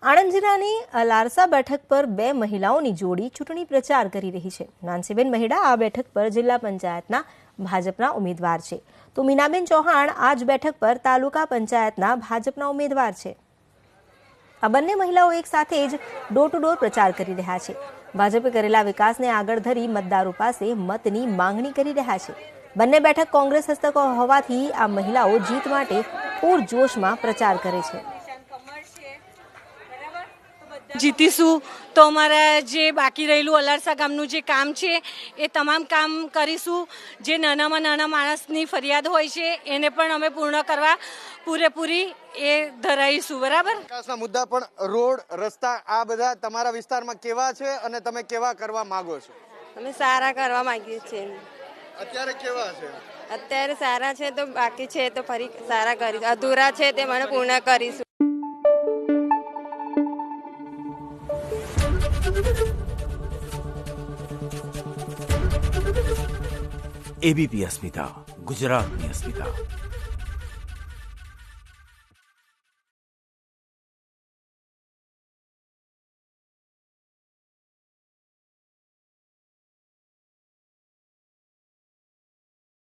આણંદ જિલ્લાની લારસા બેઠક પર બે મહિલાઓની જોડી ચૂંટણી પ્રચાર કરી રહી છે। નાનસીબેન મહેડા આ બેઠક પર જિલ્લા પંચાયતના ભાજપના ઉમેદવાર છે, તો મીનાબેન ચૌહાણ આ જ બેઠક પર તાલુકા પંચાયતના ભાજપના ઉમેદવાર છે। આ બંને મહિલાઓ એક સાથે જ ડોર ટુ ડોર પ્રચાર કરી રહ્યા છે। ભાજપે કરેલા વિકાસને આગળ ધરી મતદારો પાસે મતની માંગણી કરી રહ્યા છે। બંને બેઠક કોંગ્રેસ હસ્તક હોવાથી આ મહિલાઓ જીત માટે પૂરજોશમાં પ્રચાર કરે છે। જીતીશું તો અમારા જે બાકી રહેલું અલારસા ગામનું જે કામ છે એ તમામ કામ કરીશું। જે નાનામાં નાના માણસની ફરિયાદ હોય છે એને પણ અમે પૂર્ણ કરવા પૂરેપૂરી એ ધરાઈશું। બરાબર, વિકાસના મુદ્દા પણ રોડ, રસ્તા આ બધા તમારા વિસ્તારમાં કેવા છે અને તમે કેવા કરવા માંગો છો? અમે સારા કરવા માંગીએ છીએ। અત્યારે કેવા છે? અત્યારે સારા છે તો બાકી છે તો ફરી સારા કરીશું। અધૂરા છે તે મને પૂર્ણ કરીશું। એબીપી અસ્મિતા, ગુજરાતની અસ્મિતા।